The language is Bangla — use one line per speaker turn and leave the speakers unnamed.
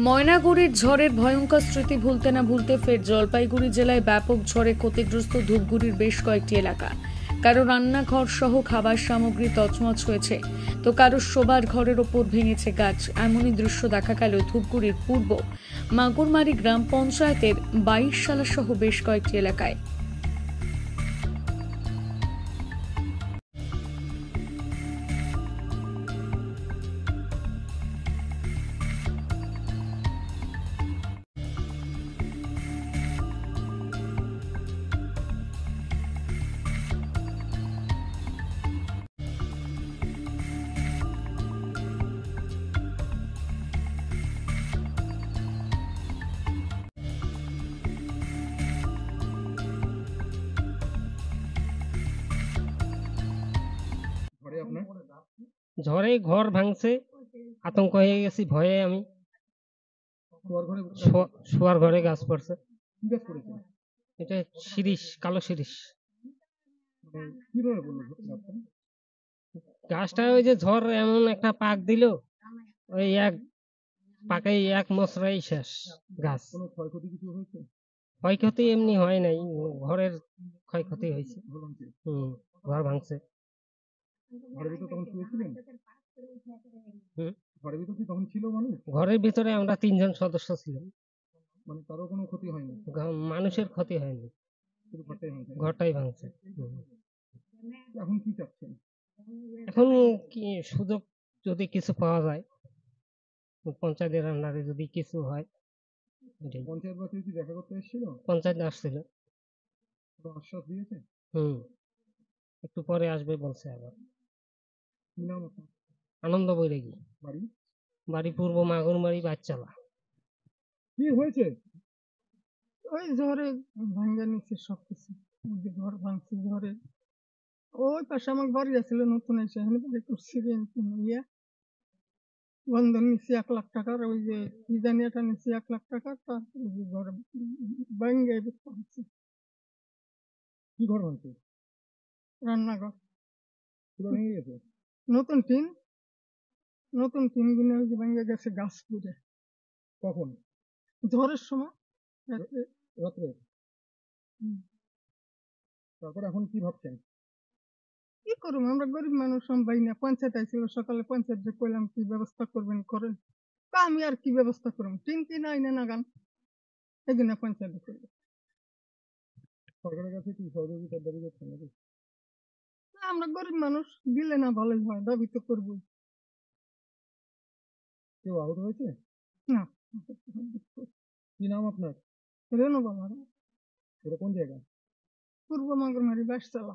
ময়নাগুড়ির ঝড়ের ভয়ঙ্কর স্মৃতি ভুলতে না ভুলতে ফের জলপাইগুড়ি জেলায় ব্যাপক ঝড়ে ক্ষতিগ্রস্ত ধূপগুড়ির বেশ কয়েকটি এলাকা। কারো রান্নাঘর সহ খাবার সামগ্রী তছনছ হয়েছে, তো কারো শোবার ঘরের ওপর ভেঙেছে গাছ। এমনই দৃশ্য দেখা গেল ধূপগুড়ির পূর্ব মাগুরমারি গ্রাম পঞ্চায়েতের 22 শালা সহ বেশ কয়েকটি এলাকায়।
ঝড়ে ঘর ভাঙছে, আতঙ্ক হয়ে গেছি, ভয়ে আমি শোয়ার ঘরে গাছ পড়ছে। এটা শিরিষ, কালো শিরিষ। গাছটা ওই যে ঝড় এমন একটা পাক দিল, ওই এক পাকেই এক মশরাই শেষ গাছ। ক্ষয়ক্ষতি এমনি হয় নাই, ঘরের ক্ষয়ক্ষতি হয়েছে। ঘর ভাঙছে। ঘরের ভিতরে আমরা 3 জন সদস্য ছিলাম।
মানে কারো কোনো ক্ষতি হয়নি?
মানুষের ক্ষতি হয়নি, ঘরটাই ভাঙছে।
এখন কি চাচ্ছেন?
এখন কি সুযোগ যদি কিছু পাওয়া যায়, পঞ্চায়েতের আন্ডারে যদি কিছু হয়।
পঞ্চায়েত বাসী কি দেখা করতে এসেছিল?
পঞ্চায়েত আসছিল,
আশ্বাস দিয়েছে।
একটু পরে আসবে বলছে। আবার
কি নাম আপনার?
আনন্দ বৈরাগী।
বাড়ি?
বাড়ি পূর্ব মাগুরমারি বাচ্চালা।
কি হয়েছে?
ওই ঝড়ে ভাঙ্গা নিচ্ছে সবকিছু, ঘর ভাঙছে ঝড়ে। ওই পাশে আমার বাড়ি আছিল নতুন এসে, এখানে বাড়ি করছি ইয়ে বন্ধন নিচ্ছি 1 লাখ টাকার, ওই যে কি জানি এটা নিচ্ছি 1 লাখ টাকা। তারপরে যে ঘর ভাঙ্গে ভাঙছে।
কি ঘর ভাঙছে?
রান্নাঘর
পুরো ভেঙে গেছে।
নতুন টিন গুনে ওই যে ভেঙে গেছে গাছ পুড়ে।
কখন?
ঝড়ের সময়
রাত্রে। তারপর এখন কি ভাবছেন?
কি করবো, আমরা গরিব মানুষ, ভাই না। পঞ্চায়েত আইছিল সকালে, পঞ্চায়েত যে কইলাম কি ব্যবস্থা করবেন করেন। তা আমি আর কি ব্যবস্থা করবো, টিন আইনে না গান, এই জন্য পঞ্চায়েত করবো।
সরকারের কাছে কি সহযোগিতার দাবি করছেন নাকি?
আমরা গরিব মানুষ, দিলে না ভালোই হয়, দাবি তো করবোই।
কেউ আহত হয়েছে?
না।
কি নাম আপনার?
রেনু বাবা।
এটা কোন জায়গা?
পূর্ব মাগুরমারি 22 চালা।